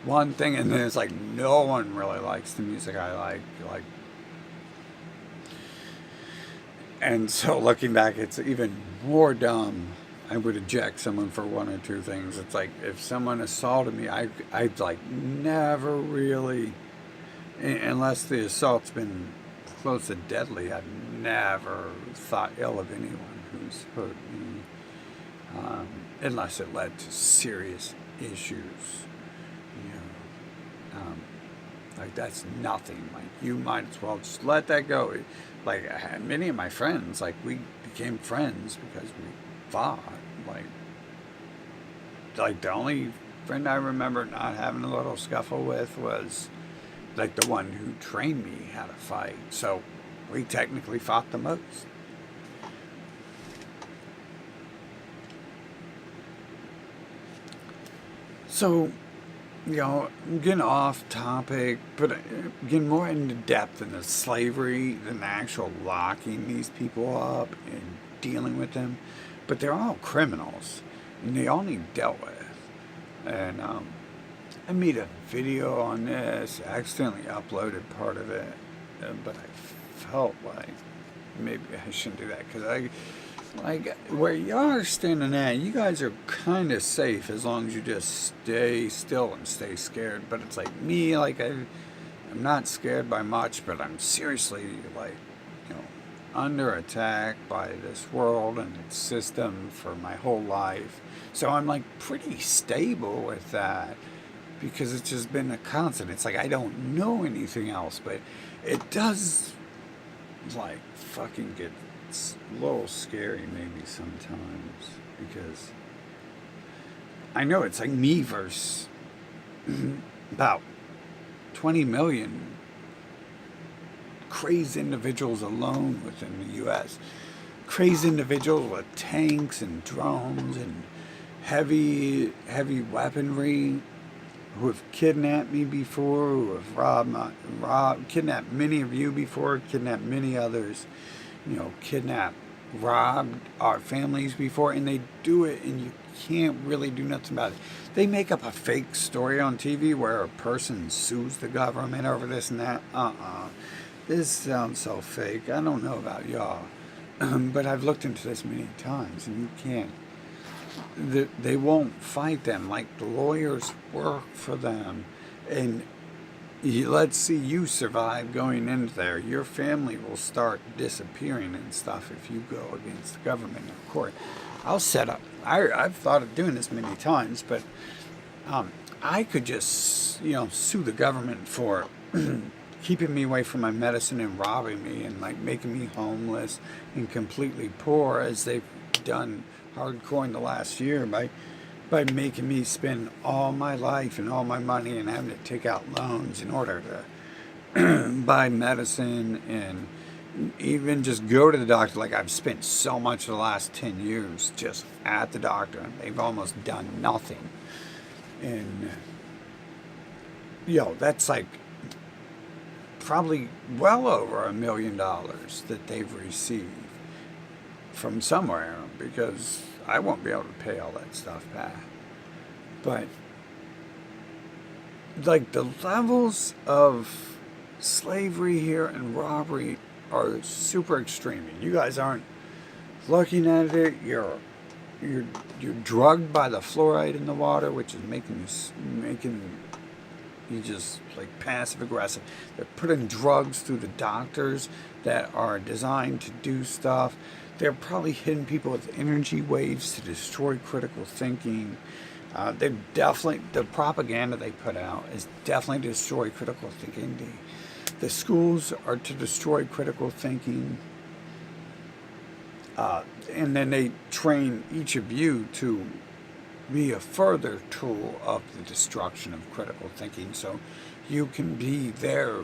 one thing, and then it's like no one really likes the music I like. And so looking back, it's even more dumb. I would eject someone for one or two things. It's like if someone assaulted me, I'd like never really, unless the assault's been close to deadly, I've never thought ill of anyone who's hurt me, unless it led to serious issues. Like that's nothing. Like you might as well just let that go. Like many of my friends, like we became friends because we fought. Like the only friend I remember not having a little scuffle with was like the one who trained me how to fight. So we technically fought the most. So, I'm getting off topic, but getting more into depth in the slavery than the actual locking these people up and dealing with them. But they're all criminals, and they all need dealt with. And I made a video on this, accidentally uploaded part of it, but I felt like maybe I shouldn't do that because like where y'all are standing at, you guys are kind of safe as long as you just stay still and stay scared. But it's like me, like I'm not scared by much, but I'm seriously like, under attack by this world and its system for my whole life. So I'm like pretty stable with that because it's just been a constant. It's like I don't know anything else, but it does like fucking get a little scary maybe sometimes because I know it's like me versus about 20 million crazed individuals alone within the U.S. Crazed individuals with tanks and drones and heavy weaponry who have kidnapped me before, who have kidnapped many of you before, kidnapped many others, robbed our families before, and they do it and you can't really do nothing about it. They make up a fake story on TV where a person sues the government over this and that. This sounds so fake. I don't know about y'all, but I've looked into this many times, and you can't. They won't fight them. Like the lawyers work for them, and let's see you survive going into there. Your family will start disappearing and stuff if you go against the government. Of course, I'll set up. I've thought of doing this many times, but I could just, sue the government for keeping me away from my medicine and robbing me and like making me homeless and completely poor, as they've done hardcore in the last year by making me spend all my life and all my money and having to take out loans in order to buy medicine and even just go to the doctor. Like, I've spent so much of the last 10 years just at the doctor, and they've almost done nothing. And that's like probably well over $1 million that they've received from somewhere, because I won't be able to pay all that stuff back. But like, the levels of slavery here and robbery are super extreme. You guys aren't looking at it. You're drugged by the fluoride in the water, which is making you just like passive aggressive. They're putting drugs through the doctors that are designed to do stuff. They're probably hitting people with energy waves to destroy critical thinking. They're definitely, the propaganda they put out is definitely to destroy critical thinking. The schools are to destroy critical thinking. And then they train each of you to be a further tool of the destruction of critical thinking. So you can be there.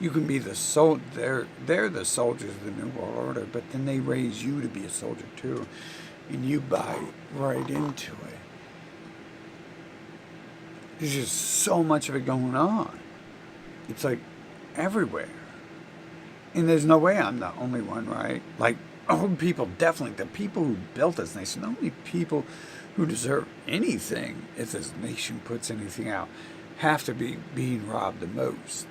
You can be the they're the soldiers of the New World Order, but then they raise you to be a soldier too, and you buy right into it. There's just so much of it going on. It's like everywhere. And there's no way I'm the only one, right? Like, old people, definitely, the people who built this nation, the only people who deserve anything, if this nation puts anything out, have to be being robbed the most.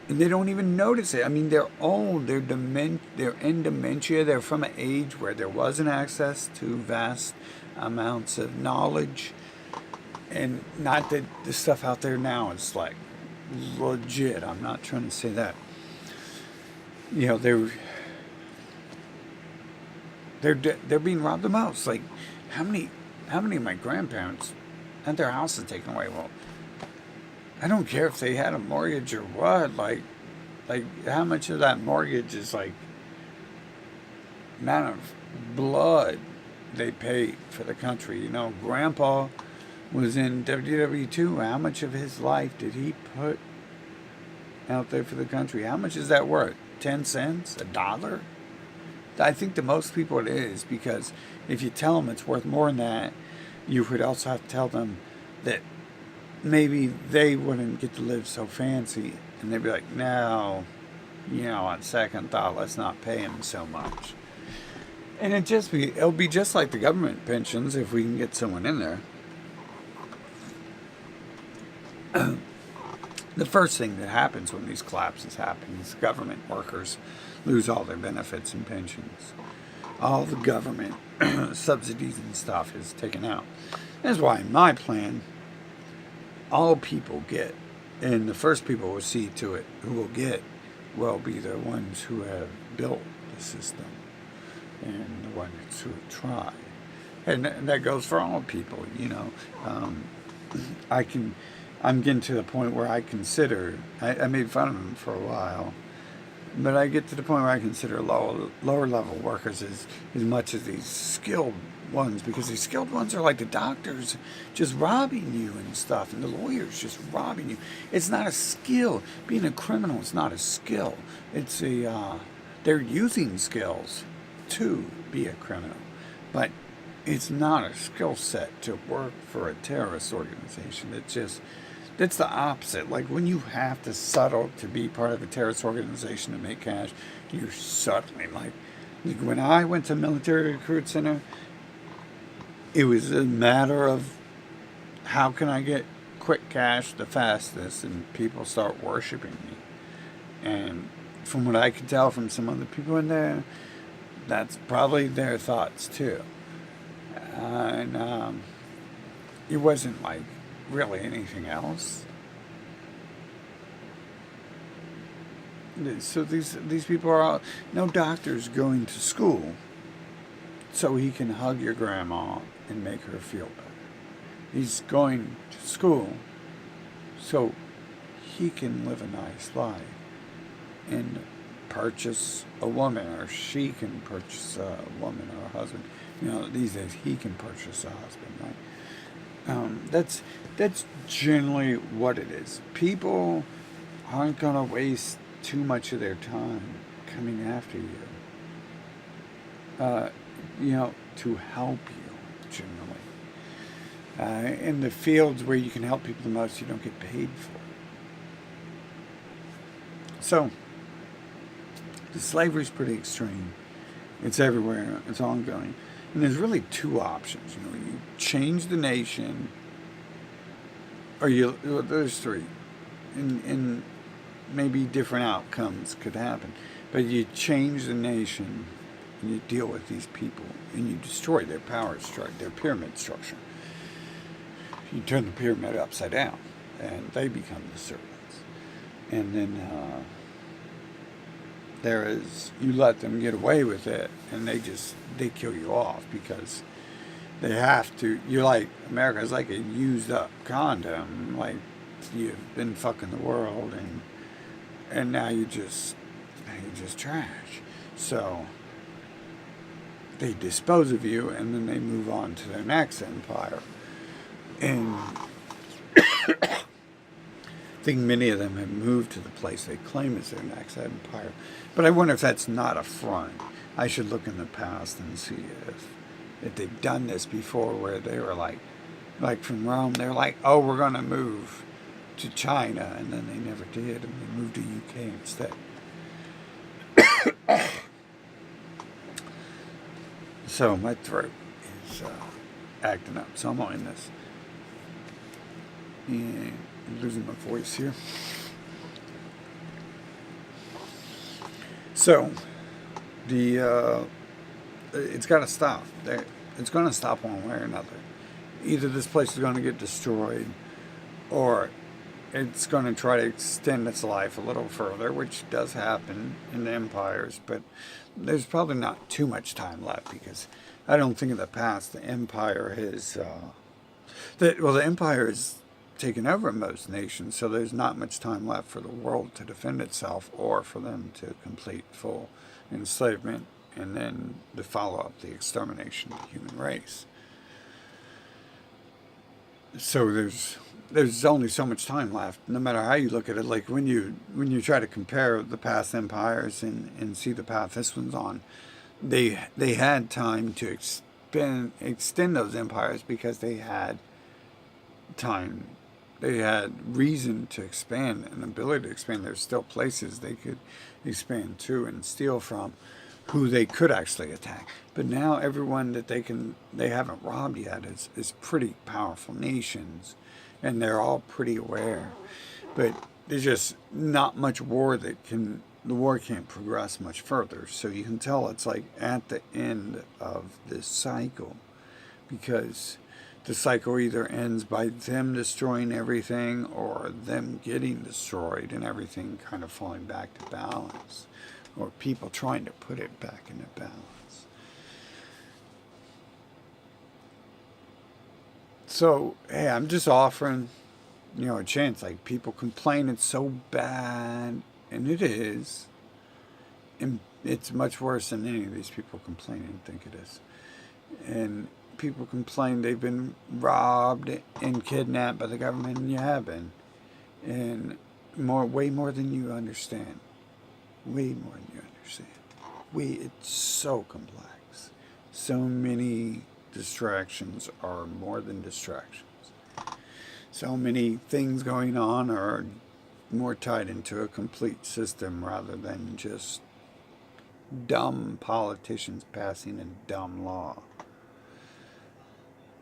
And they don't even notice it. I mean, they're old, they're in dementia, they're from an age where there wasn't access to vast amounts of knowledge. And not that the stuff out there now is like legit. I'm not trying to say that. They're being robbed the most. Like, how many of my grandparents had their houses taken away? Well, I don't care if they had a mortgage or what. Like how much of that mortgage is like amount of blood they paid for the country? Grandpa was in WW2. How much of his life did he put out there for the country? How much is that worth? 10 cents? $1? I think to most people it is, because if you tell them it's worth more than that, you would also have to tell them that maybe they wouldn't get to live so fancy, and they'd be like, no, on second thought, let's not pay him so much. And it'll be just like the government pensions, if we can get someone in there. The first thing that happens when these collapses happen is government workers lose all their benefits and pensions. All the government subsidies and stuff is taken out. That's why in my plan, all people get, and the first people will see to it who will get will be the ones who have built the system and the ones who have tried. And that goes for all people, I'm getting to the point where I consider, I made fun of them for a while, but I get to the point where I consider lower level workers as much as these skilled ones, because these skilled ones are like the doctors just robbing you and stuff, and the lawyers just robbing you. It's not a skill. Being a criminal is not a skill. It's they're using skills to be a criminal, but it's not a skill set to work for a terrorist organization. It's the opposite. Like, when you have to settle to be part of a terrorist organization to make cash, you're settling. Like when I went to Military Recruit Center, it was a matter of how can I get quick cash the fastest, and people start worshiping me. And from what I could tell from some other people in there, that's probably their thoughts too. And it wasn't like really anything else. So these people are all, no doctor's going to school so he can hug your grandma and make her feel better. He's going to school so he can live a nice life and purchase a woman, or she can purchase a woman or a husband. These days he can purchase a husband, right? That's generally what it is. People aren't gonna waste too much of their time coming after you. To help you generally. In the fields where you can help people the most, you don't get paid for it. So, the slavery is pretty extreme. It's everywhere. It's ongoing. And there's really two options. You change the nation, or there's three. And maybe different outcomes could happen. But you change the nation, and you deal with these people, and you destroy their power structure, their pyramid structure. You turn the pyramid upside down, and they become the servants. And then you let them get away with it, and they kill you off because they have to. You're like, America's like a used up condom, like you've been fucking the world, and now you're just trash. So they dispose of you, and then they move on to their next empire. And I think many of them have moved to the place they claim is their next empire. But I wonder if that's not a front. I should look in the past and see if they've done this before, where they were like from Rome, they're like, oh, we're going to move to China, and then they never did, and they moved to UK instead. So my throat is acting up, so I'm on this. And I'm losing my voice here. So it's got to stop. It's going to stop one way or another. Either this place is going to get destroyed, or it's going to try to extend its life a little further, which does happen in the empires, but there's probably not too much time left, because I don't think in the past the empire has the empire has taken over most nations, so there's not much time left for the world to defend itself, or for them to complete full enslavement, and then to follow up the extermination of the human race. So there's only so much time left, no matter how you look at it. Like when you try to compare the past empires and see the path this one's on, they had time to extend those empires because they had time. They had reason to expand, an ability to expand. There's still places they could expand to and steal from, who they could actually attack. But now everyone that they haven't robbed yet is pretty powerful nations, and they're all pretty aware. But there's just not much war the war can't progress much further. So you can tell it's like at the end of this cycle, because the cycle either ends by them destroying everything, or them getting destroyed and everything kind of falling back to balance, or people trying to put it back into balance. So, hey, I'm just offering, a chance. Like, people complain it's so bad, and it is. And it's much worse than any of these people complain and think it is. And people complain they've been robbed and kidnapped by the government, and you have been. And way more than you understand. Way more than you understand. It's so complex. So many distractions are more than distractions. So many things going on are more tied into a complete system rather than just dumb politicians passing a dumb law.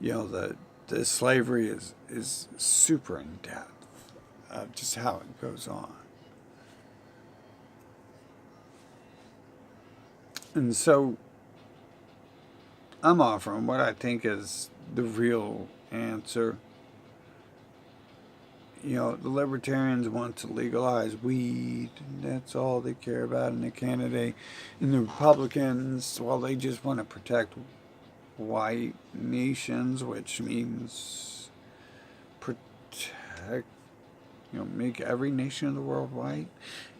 The slavery is super in depth of just how it goes on. And so I'm offering what I think is the real answer. the libertarians want to legalize weed, and that's all they care about in a candidate. And the Republicans, well, they just want to protect white nations, which means protect, make every nation in the world white.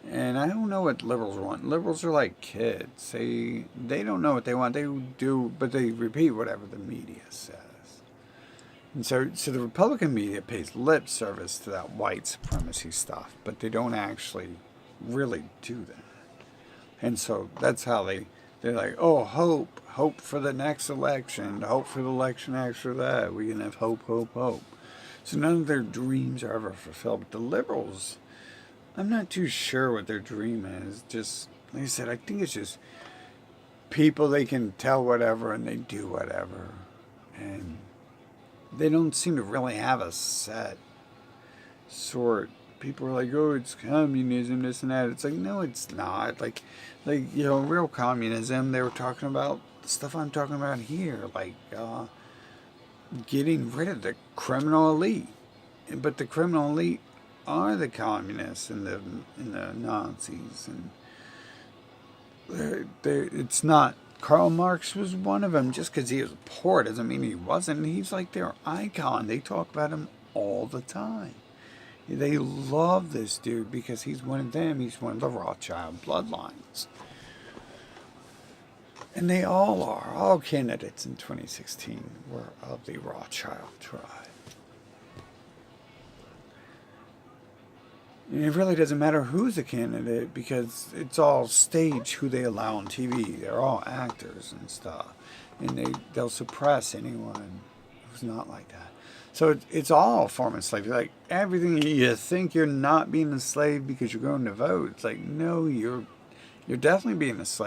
And I don't know what liberals want. Liberals are like kids. They don't know what they want. They do, but they repeat whatever the media says. And so the Republican media pays lip service to that white supremacy stuff, but they don't actually really do that. And so that's how they're like, oh, hope for the next election, hope for the election after that. We can have hope. So none of their dreams are ever fulfilled. But the liberals, I'm not too sure what their dream is. Just, like I said, I think it's just people, they can tell whatever and they do whatever. And they don't seem to really have a set sort. People are like, oh, it's communism, this and that. It's like, no, it's not. Like real communism, they were talking about the stuff I'm talking about here, like getting rid of the criminal elite. But the criminal elite are the communists and the Nazis, and it's not. Karl Marx was one of them. Just because he was poor doesn't mean he wasn't. He's like their icon. They talk about him all the time. They love this dude because he's one of them. He's one of the Rothschild bloodlines. And they all are. All candidates in 2016 were of the Rothschild tribe. And it really doesn't matter who's a candidate because it's all staged who they allow on TV. They're all actors and stuff. And they'll suppress anyone who's not like that. So it's all a form of slavery. Like everything you think you're not being a slave because you're going to vote. It's like, no, you're definitely being a slave.